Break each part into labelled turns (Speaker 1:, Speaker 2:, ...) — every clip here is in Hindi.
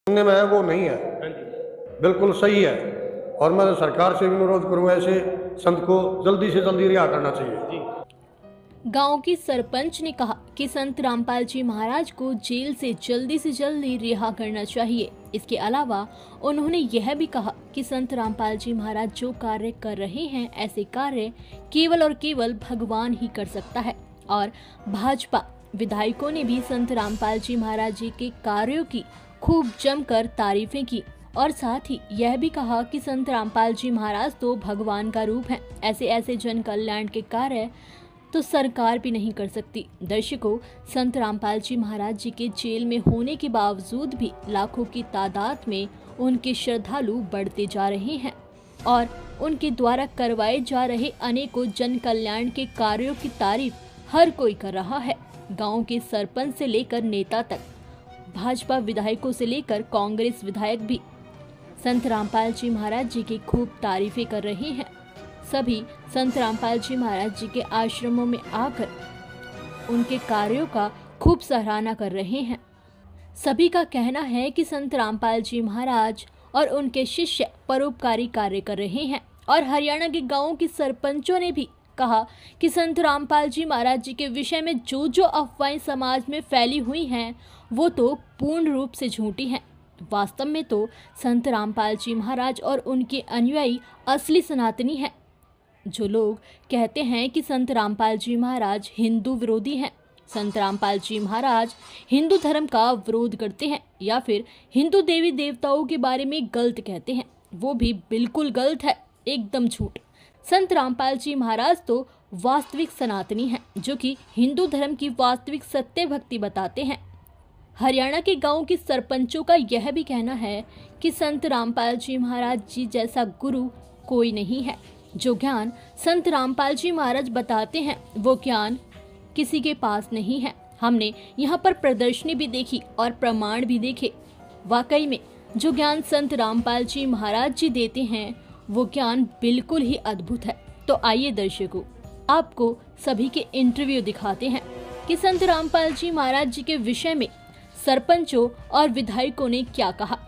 Speaker 1: सुनने में है वो नहीं है, बिल्कुल सही है। और मैं सरकार से भी अनुरोध करूंगा ऐसे संत को जल्दी से जल्दी रिहा करना चाहिए।
Speaker 2: गांव की सरपंच ने कहा कि संत रामपाल जी महाराज को जेल से जल्दी रिहा करना चाहिए। इसके अलावा उन्होंने यह भी कहा कि संत रामपाल जी महाराज जो कार्य कर रहे हैं, ऐसे कार्य केवल और केवल भगवान ही कर सकता है। और भाजपा विधायकों ने भी संत रामपाल जी महाराज जी के कार्यों की खूब जमकर तारीफें की और साथ ही यह भी कहा कि संत रामपाल जी महाराज तो भगवान का रूप हैं। ऐसे जन कल्याण के कार्य तो सरकार भी नहीं कर सकती। दर्शकों, संत रामपाल जी महाराज जी के जेल में होने के बावजूद भी लाखों की तादाद में उनके श्रद्धालु बढ़ते जा रहे हैं और उनके द्वारा करवाए जा रहे अनेकों जन कल्याण के कार्यों की तारीफ हर कोई कर रहा है। गांव के सरपंच से लेकर नेता तक, भाजपा विधायकों से लेकर कांग्रेस विधायक भी संत रामपाल जी महाराज जी की खूब तारीफें कर रहे हैं। सभी संत रामपाल जी महाराज जी के आश्रमों में आकर उनके कार्यों का खूब सराहना कर रहे हैं। सभी का कहना है कि संत रामपाल जी महाराज और उनके शिष्य परोपकारी कार्य कर रहे हैं। और हरियाणा के गांवों के सरपंचों ने भी कहा कि संत रामपाल जी महाराज जी के विषय में जो अफवाहें समाज में फैली हुई हैं, वो तो पूर्ण रूप से झूठी हैं। वास्तव में तो संत रामपाल जी महाराज और उनके अनुयायी असली सनातनी हैं। जो लोग कहते हैं कि संत रामपाल जी महाराज हिंदू विरोधी हैं, संत रामपाल जी महाराज हिंदू धर्म का विरोध करते हैं या फिर हिंदू देवी देवताओं के बारे में गलत कहते हैं, वो भी बिल्कुल गलत है, एकदम झूठ। संत रामपाल जी महाराज तो वास्तविक सनातनी हैं, जो कि हिंदू धर्म की वास्तविक सत्य भक्ति बताते हैं। हरियाणा के गांव के सरपंचों का यह भी कहना है कि संत रामपाल जी महाराज जी जैसा गुरु कोई नहीं है। जो ज्ञान संत रामपाल जी महाराज बताते हैं, वो ज्ञान किसी के पास नहीं है। हमने यहाँ पर प्रदर्शनी भी देखी और प्रमाण भी देखे। वाकई में जो ज्ञान संत रामपाल जी महाराज जी देते हैं, वो ज्ञान बिल्कुल ही अद्भुत है। तो आइए दर्शकों, आपको सभी के इंटरव्यू दिखाते हैं कि संत रामपाल जी महाराज जी के विषय में सरपंचों और विधायकों ने क्या कहा।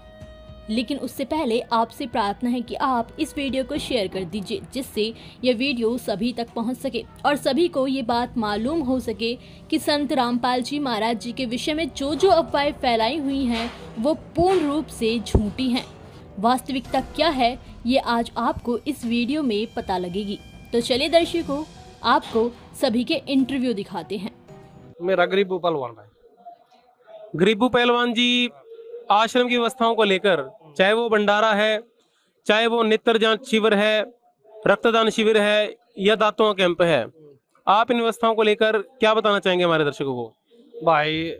Speaker 2: लेकिन उससे पहले आपसे प्रार्थना है कि आप इस वीडियो को शेयर कर दीजिए, जिससे यह वीडियो सभी तक पहुंच सके और सभी को ये बात मालूम हो सके कि संत रामपाल जी महाराज जी के विषय में जो अफवाहें फैलाई हुई हैं, वो पूर्ण रूप से झूठी हैं। वास्तविकता क्या है, ये आज आपको इस वीडियो में पता लगेगी। तो चलिए दर्शकों, आपको सभी के इंटरव्यू दिखाते हैं।
Speaker 3: मेरा गरीबू पहलवान भाई। गरीबू पहलवान जी, आश्रम की व्यवस्थाओं को लेकर, चाहे वो भंडारा है, चाहे वो नेत्र जांच शिविर है, रक्तदान शिविर है या दांतों का कैंप है, आप इन व्यवस्थाओं को लेकर क्या बताना चाहेंगे हमारे दर्शकों को?
Speaker 4: भाई,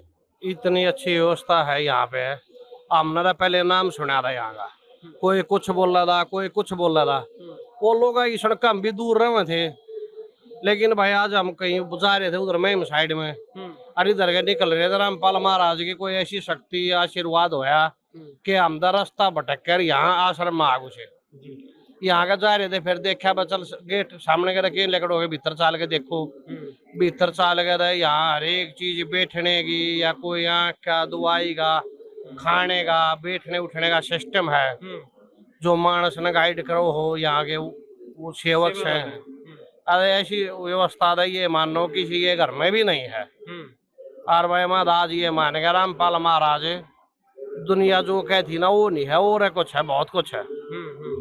Speaker 4: इतनी अच्छी व्यवस्था है यहाँ पे। हमने तो पहले नाम सुना था यहाँ का, कोई कुछ बोल रहा था, कोई कुछ बोल रहा था। वो लोग सड़क हम भी दूर रहे थे, लेकिन भाई आज हम कहीं जा रहे थे उधर में साइड में, और इधर के निकल रहे थे, रामपाल महाराज की कोई ऐसी शक्ति आशीर्वाद होया कि हम रास्ता भटक कर यहाँ आश्रम में आगू से यहाँ का जा रहे थे। फिर देखा बचल गेट सामने के रखे, लेकर हो गए भीतर चाल के देखो। भीतर चाल गए यहाँ हर एक चीज बैठने की या कोई यहाँ का दवाई का, खाने का, बैठने उठने का सिस्टम है। जो मानस ने गाइड करो हो यहाँ के वो सेवक है। अरे ऐसी व्यवस्था है, ये मानो किसी के घर में भी नहीं है। और भाई महाराज ये मानेगा रामपाल महाराज दुनिया जो कहती ना वो नहीं है, और कुछ है, बहुत कुछ है।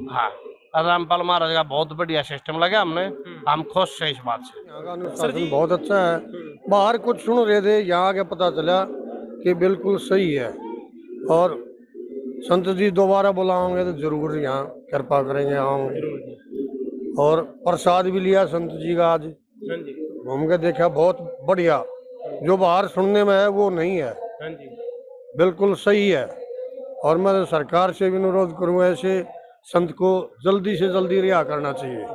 Speaker 4: हाँ, रामपाल महाराज का बहुत बढ़िया सिस्टम लगा हमने, हम खुश है इस बात से।
Speaker 1: यहाँ का अनुशासन बहुत अच्छा है। बाहर कुछ सुन रहे थे, यहाँ के पता चला कि बिल्कुल सही है। और संत जी दोबारा बुलाओगे तो जरूर यहाँ कृपा करेंगे, आऊंगे। और प्रसाद भी लिया संत जी का, आज घूम के देखा, बहुत बढ़िया। जो बाहर सुनने में है वो नहीं है, बिल्कुल सही है। और मैं सरकार से भी अनुरोध करूंगा ऐसे संत को जल्दी से जल्दी रिहा करना चाहिए।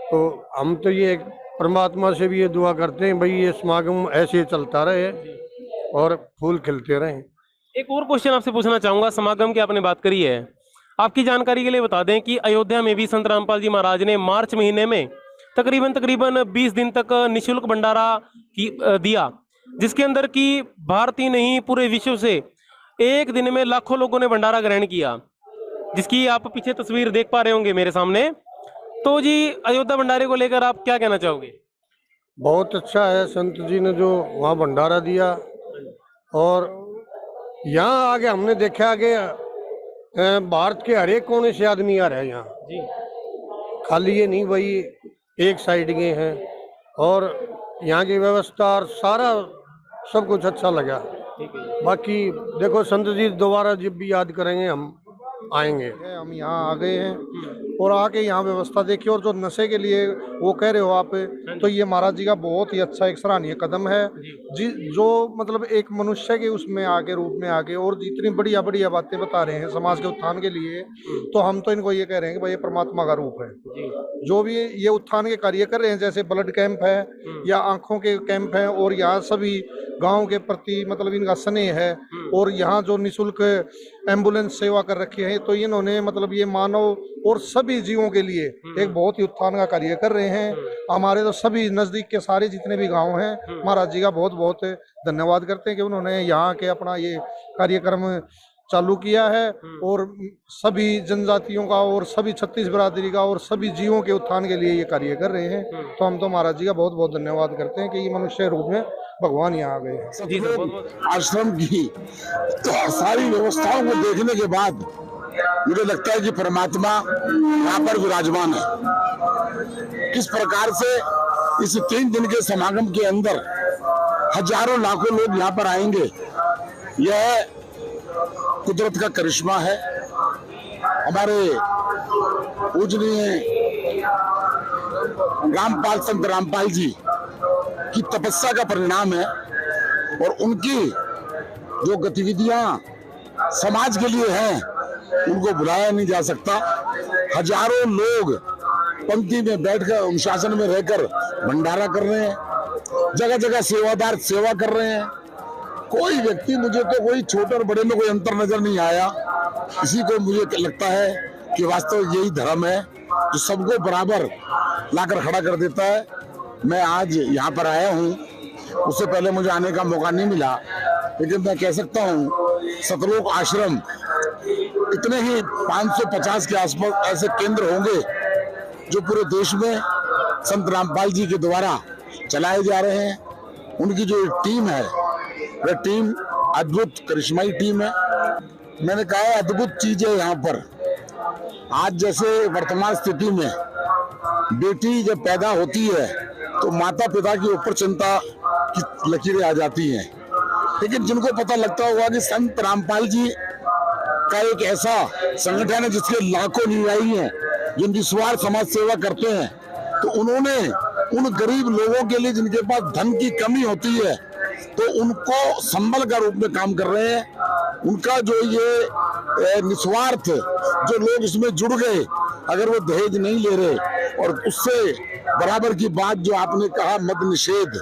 Speaker 1: तो हम तो ये परमात्मा से भी ये दुआ करते हैं, भाई ये समागम ऐसे चलता रहे और फूल खिलते रहे।
Speaker 3: एक और क्वेश्चन आपसे पूछना चाहूंगा। समागम की आपने बात करी है, आपकी जानकारी के लिए बता दें कि अयोध्या में भी संत रामपाल जी महाराज ने मार्च महीने में तकरीबन 20 दिन तक निःशुल्क भंडारा दिया, जिसके अंदर की भारतीय नहीं पूरे विश्व से एक दिन में लाखों लोगों ने भंडारा ग्रहण किया, जिसकी आप पीछे तस्वीर देख पा रहे होंगे मेरे सामने। तो जी अयोध्या भंडारे को लेकर आप क्या कहना चाहोगे?
Speaker 1: बहुत अच्छा है, संत जी ने जो वहाँ भंडारा दिया। और यहाँ आगे हमने देखा कि भारत के हर एक कोने से आदमी आ रहे हैं यहाँ
Speaker 3: जी।
Speaker 1: खाली ये नहीं भाई एक साइड के हैं। और यहाँ की व्यवस्था और सारा सब कुछ अच्छा लगा।
Speaker 3: ठीक है।
Speaker 1: बाकी देखो संत जी दोबारा जब भी याद करेंगे हम आएंगे।
Speaker 5: हम यहाँ आ गए हैं और आके यहाँ व्यवस्था देखी। और जो नशे के लिए वो कह रहे हो आप, तो ये महाराज जी का बहुत ही अच्छा एक सराहनीय कदम है जी, जो मतलब एक मनुष्य के उसमें आके रूप में आके और जितनी बढ़िया बढ़िया बातें बता रहे हैं समाज के उत्थान के लिए, तो हम तो इनको ये कह रहे हैं कि भाई ये परमात्मा का रूप है। जो भी ये उत्थान के कार्य कर रहे हैं, जैसे ब्लड कैंप है या आंखों के कैंप है, और यहाँ सभी गाँव के प्रति मतलब इनका स्नेह है। और यहाँ जो निःशुल्क एम्बुलेंस सेवा कर रखी है, तो इन्होंने मतलब ये मानव और सभी जीवों के लिए एक बहुत ही उत्थान का कार्य कर रहे हैं। हमारे तो सभी नजदीक के सारे जितने भी गांव हैं, महाराज जी का बहुत बहुत धन्यवाद करते हैं कि उन्होंने यहाँ के अपना ये कार्यक्रम चालू किया है। और सभी जनजातियों का और सभी छत्तीस बिरादरी का और सभी जीवों के उत्थान के लिए ये कार्य कर रहे हैं। तो हम तो महाराज जी का बहुत बहुत धन्यवाद करते हैं कि ये मनुष्य रूप में भगवान यहाँ आ गए हैं।
Speaker 3: जी सर,
Speaker 6: आश्रम की सारी व्यवस्थाओं को देखने के बाद मुझे लगता है कि परमात्मा यहाँ पर विराजमान है। किस प्रकार से इस 3 दिन के समागम के अंदर हजारों लाखों लोग यहाँ पर आएंगे, यह कुदरत का करिश्मा है। हमारे पूजनीय रामपाल संत रामपाल जी की तपस्या का परिणाम है। और उनकी जो गतिविधियां समाज के लिए हैं, उनको भुलाया नहीं जा सकता। हजारों लोग पंक्ति में बैठकर अनुशासन में रहकर भंडारा कर रहे हैं, जगह जगह सेवादार सेवा कर रहे हैं। कोई व्यक्ति, मुझे तो कोई छोटे और बड़े में कोई अंतर नजर नहीं आया। इसी को मुझे लगता है कि वास्तव यही धर्म है जो सबको बराबर लाकर खड़ा कर देता है। मैं आज यहाँ पर आया हूँ, उससे पहले मुझे आने का मौका नहीं मिला, लेकिन मैं कह सकता हूँ सतलोक आश्रम इतने ही 550 के आसपास ऐसे केंद्र होंगे जो पूरे देश में संत रामपाल जी के द्वारा चलाए जा रहे हैं। उनकी जो टीम है, वह टीम अद्भुत करिश्माई टीम है। मैंने कहा है अद्भुत चीज है यहाँ पर। आज जैसे वर्तमान स्थिति में बेटी जब पैदा होती है तो माता पिता के ऊपर चिंता की लकीरें आ जाती हैं, लेकिन जिनको पता लगता होगा कि संत रामपाल जी का एक ऐसा संगठन है जिसके लाखों अनुयायी हैं, जो निस्वार्थ समाज सेवा करते हैं, तो उन्होंने उन गरीब लोगों के लिए जिनके पास धन की कमी होती है, तो उनको संबल का रूप में काम कर रहे हैं। उनका जो ये निस्वार्थ, जो लोग इसमें जुड़ गए, अगर वो दहेज नहीं ले रहे, और उससे बराबर की बात जो आपने कहा मद निषेध,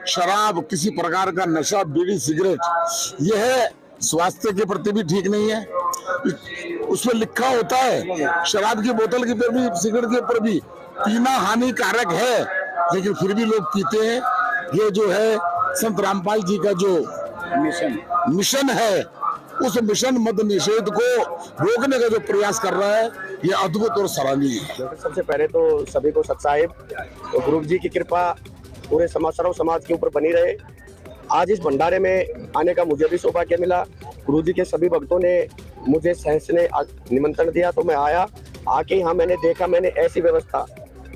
Speaker 6: शराब, किसी प्रकार का नशा, बीड़ी सिगरेट, यह स्वास्थ्य के प्रति भी ठीक नहीं है। उसमें लिखा होता है शराब की बोतल के ऊपर भी, सिगरेट के ऊपर भी, पीना हानिकारक है, लेकिन फिर भी लोग पीते हैं। ये जो है संत रामपाल जी का जो मिशन है, उस मिशन मद निषेध को रोकने का जो प्रयास कर रहा है, ये अद्भुत और सराहनीय है।
Speaker 7: सबसे पहले तो सभी को सत साहिब और गुरु जी की कृपा पूरे सर्व समाज के ऊपर बनी रहे। आज इस भंडारे में आने का मुझे भी सौभाग्य मिला। गुरु जी के सभी भक्तों ने मुझे सहस ने निमंत्रण दिया, तो मैं आया। आके यहाँ मैंने देखा, मैंने ऐसी व्यवस्था,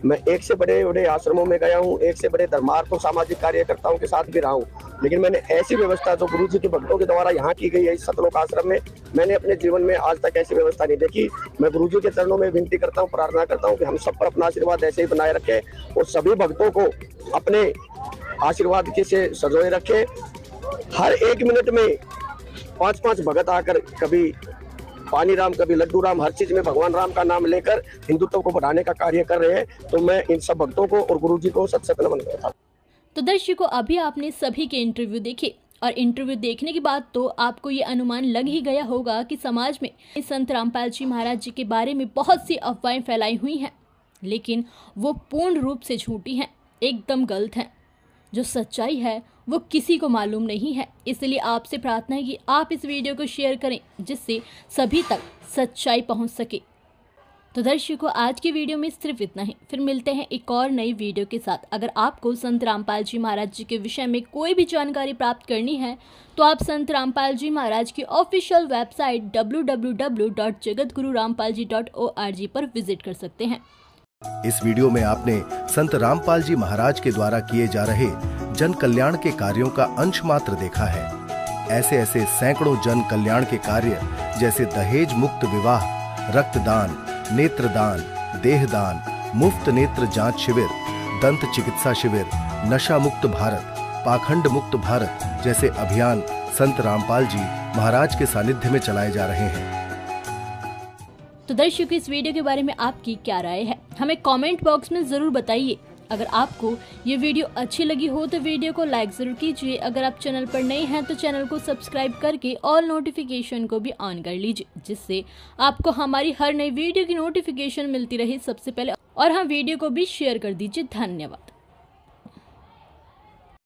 Speaker 7: मैं एक से बड़े बड़े आश्रमों में गया हूँ, एक से बड़े धर्मार्थ और सामाजिक कार्यकर्ताओं के साथ भी रहा हूँ, लेकिन मैंने ऐसी व्यवस्था जो गुरु जी के भक्तों के द्वारा यहाँ की गई है इस सतलोक आश्रम में, मैंने अपने जीवन में आज तक ऐसी व्यवस्था नहीं देखी। मैं गुरु जी के चरणों में विनती करता हूँ, प्रार्थना करता हूँ कि हम सब पर अपना आशीर्वाद ऐसे ही बनाए रखे और सभी भक्तों को अपने आशीर्वाद के से सजोए रखे। हर 1 मिनट में 5-5 भगत आकर, कभी पानी राम, कभी लड्डू राम, हर चीज में भगवान राम का नाम लेकर हिंदुत्व को बढ़ाने का कार्य कर रहे हैं। तो मैं इन सब भक्तों को और गुरु जी को सत सत नमन करता हूं।
Speaker 2: तो दर्शकों, अभी आपने सभी के इंटरव्यू देखे और इंटरव्यू देखने के बाद तो आपको ये अनुमान लग ही गया होगा कि समाज में संत रामपाल जी महाराज जी के बारे में बहुत सी अफवाहें फैलाई हुई हैं, लेकिन वो पूर्ण रूप से झूठी हैं, एकदम गलत हैं। जो सच्चाई है वो किसी को मालूम नहीं है। इसलिए आपसे प्रार्थना है कि आप इस वीडियो को शेयर करें, जिससे सभी तक सच्चाई पहुंच सके। तो दर्शकों, आज की वीडियो में सिर्फ इतना ही। फिर मिलते हैं एक और नई वीडियो के साथ। अगर आपको संत रामपाल जी महाराज जी के विषय में कोई भी जानकारी प्राप्त करनी है तो आप संत रामपाल जी महाराज की ऑफिशियल वेबसाइट www.jagatgururampalji.org पर विजिट कर सकते हैं।
Speaker 8: इस वीडियो में आपने संत रामपाल जी महाराज के द्वारा किए जा रहे जन कल्याण के कार्यों का अंश मात्र देखा है। ऐसे ऐसे सैकड़ों जन कल्याण के कार्य जैसे दहेज मुक्त विवाह, रक्तदान, नेत्रदान, देहदान, मुफ्त नेत्र जांच शिविर, दंत चिकित्सा शिविर, नशा मुक्त भारत, पाखंड मुक्त भारत जैसे अभियान संत रामपाल जी महाराज के सानिध्य में चलाए जा रहे हैं।
Speaker 2: तो दर्शकों, इस वीडियो के बारे में आपकी क्या राय है, हमें कमेंट बॉक्स में जरूर बताइए। अगर आपको ये वीडियो अच्छी लगी हो तो वीडियो को लाइक जरूर कीजिए। अगर आप चैनल पर नए हैं तो चैनल को सब्सक्राइब करके ऑल नोटिफिकेशन को भी ऑन कर लीजिए, जिससे आपको हमारी हर नई वीडियो की नोटिफिकेशन मिलती रहे सबसे पहले। और हाँ, वीडियो को भी शेयर कर दीजिए। धन्यवाद।